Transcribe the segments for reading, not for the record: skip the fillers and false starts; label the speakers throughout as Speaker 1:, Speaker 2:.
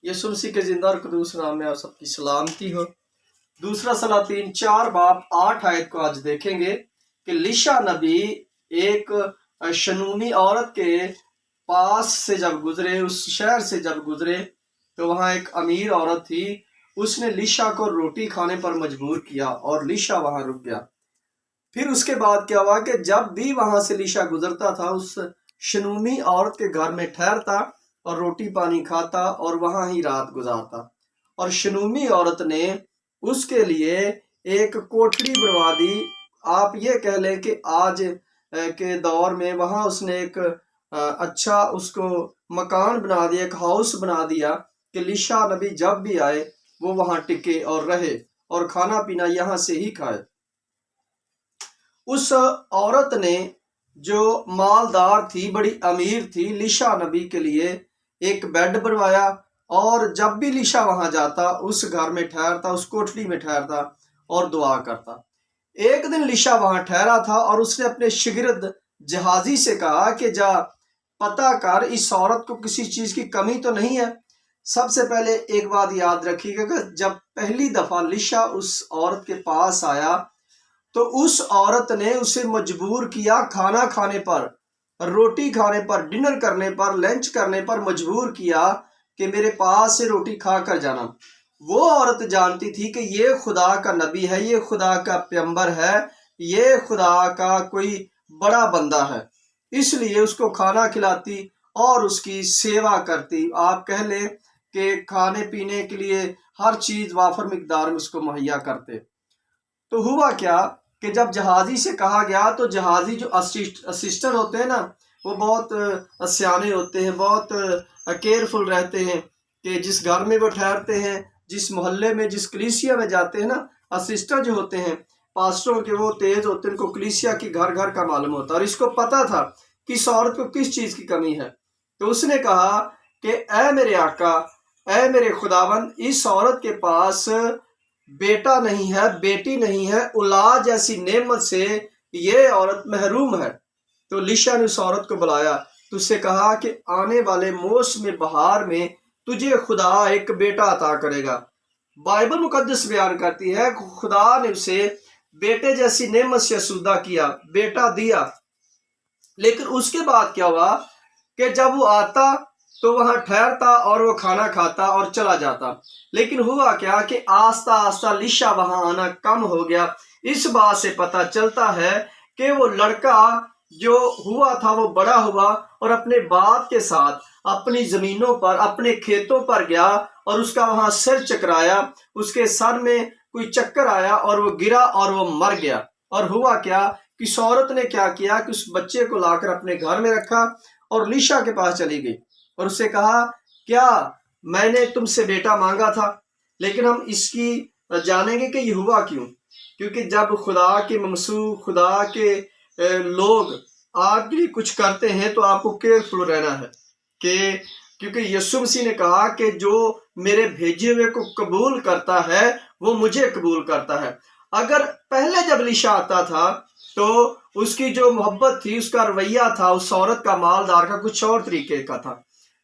Speaker 1: یسوع مسیح کے زندہ اور قدوس نام میں آپ سب کی سلامتی ہو۔ دوسرا سلاطین 4 باب 8 آیت کو آج دیکھیں گے کہ لیشا نبی ایک شنومی عورت کے پاس سے جب گزرے، اس شہر سے جب گزرے تو وہاں ایک امیر عورت تھی۔ اس نے لیشا کو روٹی کھانے پر مجبور کیا اور لیشا وہاں رک گیا۔ پھر اس کے بعد کیا ہوا کہ جب بھی وہاں سے لیشا گزرتا تھا اس شنومی عورت کے گھر میں ٹھہرتا اور روٹی پانی کھاتا اور وہاں ہی رات گزارتا، اور شنومی عورت نے اس کے لیے ایک کوٹڑی بنوا دی۔ آپ یہ کہہ لیں کہ آج کے دور میں وہاں اس نے ایک اچھا اس کو مکان بنا دیا، ایک ہاؤس بنا دیا کہ لیشا نبی جب بھی آئے وہ وہاں ٹکے اور رہے اور کھانا پینا یہاں سے ہی کھائے۔ اس عورت نے جو مالدار تھی، بڑی امیر تھی، لیشا نبی کے لیے ایک بیڈ بنوایا، اور جب بھی لیشا وہاں جاتا اس گھر میں ٹھہرتا، اس کوٹڑی میں ٹھہرتا اور دعا کرتا۔ ایک دن لیشا وہاں ٹھہرا تھا اور اس نے اپنے شاگرد جہازی سے کہا کہ جا پتہ کر اس عورت کو کسی چیز کی کمی تو نہیں ہے۔ سب سے پہلے ایک بات یاد رکھیے گا کہ جب پہلی دفعہ لیشا اس عورت کے پاس آیا تو اس عورت نے اسے مجبور کیا کھانا کھانے پر، روٹی کھانے پر، ڈنر کرنے پر، لنچ کرنے پر مجبور کیا کہ میرے پاس سے روٹی کھا کر جانا۔ وہ عورت جانتی تھی کہ یہ خدا کا نبی ہے، یہ خدا کا پیغمبر ہے، یہ خدا کا کوئی بڑا بندہ ہے، اس لیے اس کو کھانا کھلاتی اور اس کی سیوا کرتی۔ آپ کہہ لیں کہ کھانے پینے کے لیے ہر چیز وافر مقدار میں اس کو مہیا کرتے۔ تو ہوا کیا کہ جب جہازی سے کہا گیا تو جہازی جو اسسٹنٹ ہوتے ہیں نا، وہ بہت سیانے ہوتے ہیں، بہت کیئرفل رہتے ہیں کہ جس گھر میں وہ ٹھہرتے ہیں، جس محلے میں، جس کلیسیا میں جاتے ہیں نا، اسسٹنٹ جو ہوتے ہیں پاسٹروں کے، وہ تیز ہوتے ہیں، ان کو کلیسیا کی گھر گھر کا معلوم ہوتا ہے، اور اس کو پتا تھا کہ اس عورت کو کس چیز کی کمی ہے۔ تو اس نے کہا کہ اے میرے آقا، اے میرے خداوند، اس عورت کے پاس بیٹا نہیں ہے، بیٹی نہیں ہے، اولاد جیسی نعمت سے یہ عورت محروم ہے۔ تو لیشا نے اس عورت کو بلایا تو اس سے کہا کہ آنے والے موسم بہار میں تجھے خدا ایک بیٹا عطا کرے گا۔ بائبل مقدس بیان کرتی ہے کہ خدا نے اسے بیٹے جیسی نعمت سے آسودہ کیا، بیٹا دیا۔ لیکن اس کے بعد کیا ہوا کہ جب وہ آتا تو وہاں ٹھہرتا اور وہ کھانا کھاتا اور چلا جاتا۔ لیکن ہوا کیا کہ آہستہ آہستہ لیشا وہاں آنا کم ہو گیا۔ اس بات سے پتہ چلتا ہے کہ وہ لڑکا جو ہوا تھا وہ بڑا ہوا اور اپنے باپ کے ساتھ اپنی زمینوں پر، اپنے کھیتوں پر گیا اور اس کا وہاں سر چکرایا، اس کے سر میں کوئی چکر آیا اور وہ گرا اور وہ مر گیا۔ اور ہوا کیا کہ اس عورت نے کیا کیا کہ اس بچے کو لا کر اپنے گھر میں رکھا اور لیشا کے پاس چلی گئی اور اس سے کہا کیا میں نے تم سے بیٹا مانگا تھا؟ لیکن ہم اس کی جانیں گے کہ یہ ہوا کیوں، کیونکہ جب خدا کے ممسوح، خدا کے لوگ آپ کے لیے کچھ کرتے ہیں تو آپ کو کیئرفل رہنا ہے، کہ کیونکہ یسوع مسیح نے کہا کہ جو میرے بھیجے ہوئے کو قبول کرتا ہے وہ مجھے قبول کرتا ہے۔ اگر پہلے جب لیشا آتا تھا تو اس کی جو محبت تھی، اس کا رویہ تھا، اس عورت کا، مالدار کا، کچھ اور طریقے کا تھا۔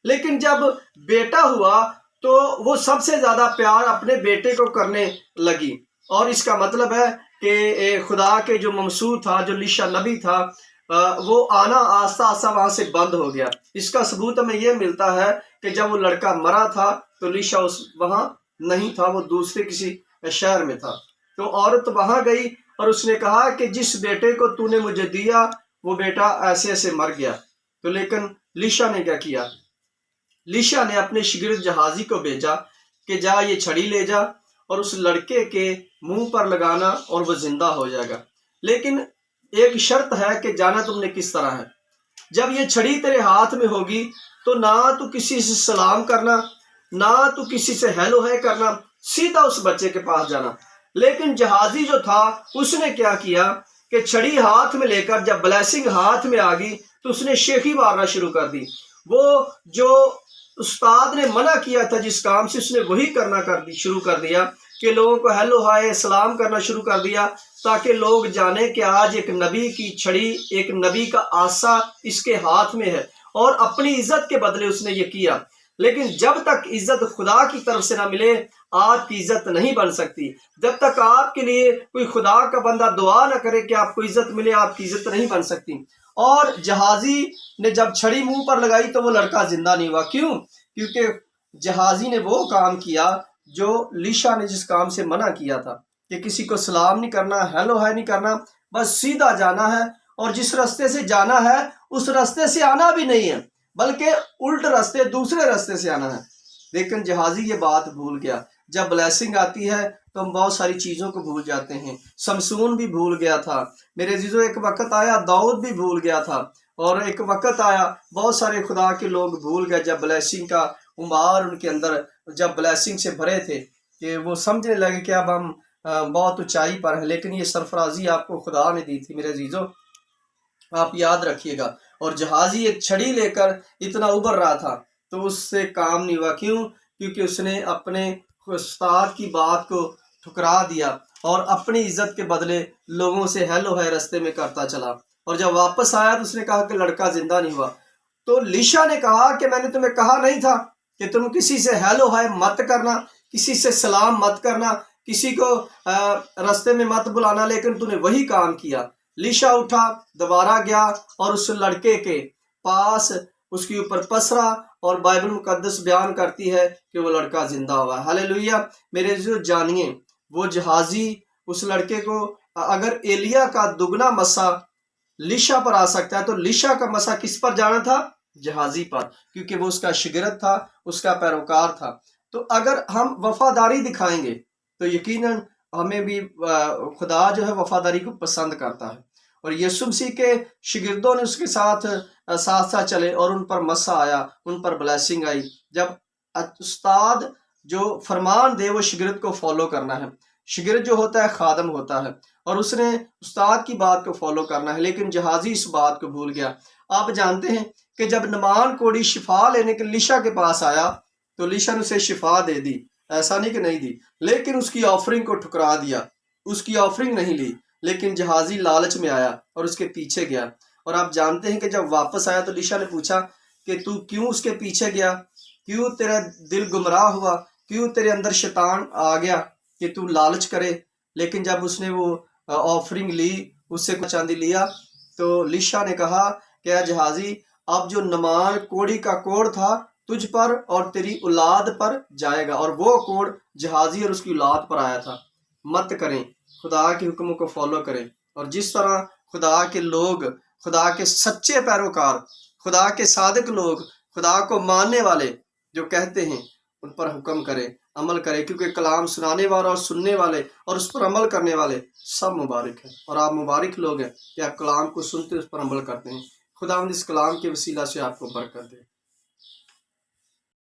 Speaker 1: لیکن جب بیٹا ہوا تو وہ سب سے زیادہ پیار اپنے بیٹے کو کرنے لگی، اور اس کا مطلب ہے کہ خدا کے جو ممسوح تھا، جو لیشا نبی تھا، وہ آنا آہستہ آہستہ وہاں سے بند ہو گیا۔ اس کا ثبوت ہمیں یہ ملتا ہے کہ جب وہ لڑکا مرا تھا تو لیشا وہاں نہیں تھا، وہ دوسرے کسی شہر میں تھا۔ تو عورت وہاں گئی اور اس نے کہا کہ جس بیٹے کو تو نے مجھے دیا وہ بیٹا ایسے ایسے مر گیا۔ تو لیکن لیشا نے کیا کیا؟ لیشا نے اپنے شاگرد جہازی کو بھیجا کہ جا یہ چھڑی لے جا اور اس لڑکے کے منہ پر لگانا اور وہ زندہ ہو جائے گا، لیکن ایک شرط ہے کہ جانا تم نے کس طرح ہے۔ جب یہ چھڑی تیرے ہاتھ میں ہوگی تو نہ تو کسی سے سلام کرنا، نہ تو کسی سے ہیلو ہے کرنا، سیدھا اس بچے کے پاس جانا۔ لیکن جہازی جو تھا اس نے کیا کیا کہ چھڑی ہاتھ میں لے کر جب بلیسنگ ہاتھ میں آ گئی تو اس نے شیخی مارنا شروع کر دی۔ وہ جو استاد نے منع کیا تھا جس کام سے، اس نے وہی کرنا شروع کر دیا کہ لوگوں کو ہیلو ہائے سلام کرنا شروع کر دیا، تاکہ لوگ جانیں کہ آج ایک نبی کی چھڑی، ایک نبی کا عصا اس کے ہاتھ میں ہے، اور اپنی عزت کے بدلے اس نے یہ کیا۔ لیکن جب تک عزت خدا کی طرف سے نہ ملے آپ کی عزت نہیں بن سکتی. جب تک آپ کے لیے کوئی خدا کا بندہ دعا نہ کرے کہ آپ کو عزت ملے آپ کی عزت نہیں بن سکتی. اور جہازی نے جب چھڑی منہ پر لگائی تو وہ لڑکا زندہ نہیں ہوا. کیوں؟ کیونکہ جہازی نے وہ کام کیا جو لیشا نے جس کام سے منع کیا تھا کہ کسی کو سلام نہیں کرنا، ہیلو ہائی نہیں کرنا، بس سیدھا جانا ہے، اور جس راستے سے جانا ہے اس راستے سے آنا بھی نہیں ہے بلکہ الٹ راستے دوسرے راستے سے آنا ہے. لیکن جہازی یہ بات بھول گیا. جب بلیسنگ آتی ہے تو ہم بہت ساری چیزوں کو بھول جاتے ہیں. سمسون بھی بھول گیا تھا میرے عزیزو، ایک وقت آیا داؤد بھی بھول گیا تھا، اور ایک وقت آیا بہت سارے خدا کے لوگ بھول گئے جب بلیسنگ کا عمار ان کے اندر جب بلیسنگ سے بھرے تھے کہ وہ سمجھنے لگے کہ اب ہم بہت اونچائی پر ہیں. لیکن یہ سرفرازی آپ کو خدا نے دی تھی میرے عزیزو، آپ یاد رکھیے گا. اور جہازی ایک چھڑی لے کر اتنا ابھر رہا تھا تو اس سے کام نہیں ہوا. کیوں؟ کیونکہ اس نے اپنے استاد کی بات کو ٹھکرا دیا اور اپنی عزت کے بدلے لوگوں سے ہیلو ہے رستے میں کرتا چلا. اور جب واپس آیا تو اس نے کہا کہ لڑکا زندہ نہیں ہوا. تو لیشا نے کہا کہ میں نے تمہیں کہا نہیں تھا کہ تم کسی سے ہیلو ہائے مت کرنا، کسی سے سلام مت کرنا، کسی کو رستے میں مت بلانا، لیکن تم نے وہی کام کیا. لیشا اٹھا، دوبارہ گیا اور اس لڑکے کے پاس اس کے اوپر پسرا، اور بائبل مقدس بیان کرتی ہے کہ وہ لڑکا زندہ ہوا. ہاللیلویہ. میرے جو جانیے وہ جہازی اس لڑکے کو اگر ایلیا کا دگنا مسا لیشا پر آ سکتا ہے تو لیشا کا مسا کس پر جانا تھا؟ جہازی پر، کیونکہ وہ اس کا شاگرد تھا، اس کا پیروکار تھا. تو اگر ہم وفاداری دکھائیں گے تو یقیناً ہمیں بھی خدا جو ہے وفاداری کو پسند کرتا ہے. اور یسوع مسیح کے شاگردوں نے اس کے ساتھ ساتھ چلے اور ان پر مسا آیا، ان پر بلیسنگ آئی. جب استاد جو فرمان دے وہ شاگرد کو فالو کرنا ہے. شاگرد جو ہوتا ہے خادم ہوتا ہے اور اس نے استاد کی بات کو فالو کرنا ہے. لیکن جہازی اس بات کو بھول گیا. آپ جانتے ہیں کہ جب نعمان کوڑی شفا لینے کے لیشا کے پاس آیا تو لیشا نے اسے شفا دے دی، ایسا نہیں کہ نہیں دی، لیکن اس کی آفرنگ کو ٹھکرا دیا، اس کی آفرنگ نہیں لی. لیکن جہازی لالچ میں آیا اور اس کے پیچھے گیا. اور آپ جانتے ہیں کہ جب واپس آیا تو لیشا نے پوچھا کہ تو کیوں اس کے پیچھے گیا، کیوں تیرا دل گمراہ ہوا، کیوں تیرے اندر شیطان آ گیا کہ تو لالچ کرے. لیکن جب اس نے وہ آفرنگ لی، اس سے کچھ چاندی لیا، تو لیشا نے کہا کہ اے جہازی اب جو نعمان کوڑی کا کوڑ تھا تجھ پر اور تیری اولاد پر جائے گا. اور وہ کوڑ جہازی اور اس کی اولاد پر آیا تھا. مت کریں، خدا کے حکموں کو فالو کریں. اور جس طرح خدا کے لوگ، خدا کے سچے پیروکار، خدا کے صادق لوگ، خدا کو ماننے والے جو کہتے ہیں ان پر حکم کریں، عمل کریں، کیونکہ کلام سنانے والا اور سننے والے اور اس پر عمل کرنے والے سب مبارک ہیں. اور آپ مبارک لوگ ہیں کہ آپ کلام کو سنتے اس پر عمل کرتے ہیں. خداوند اس کلام کے وسیلہ سے آپ کو برکت دے.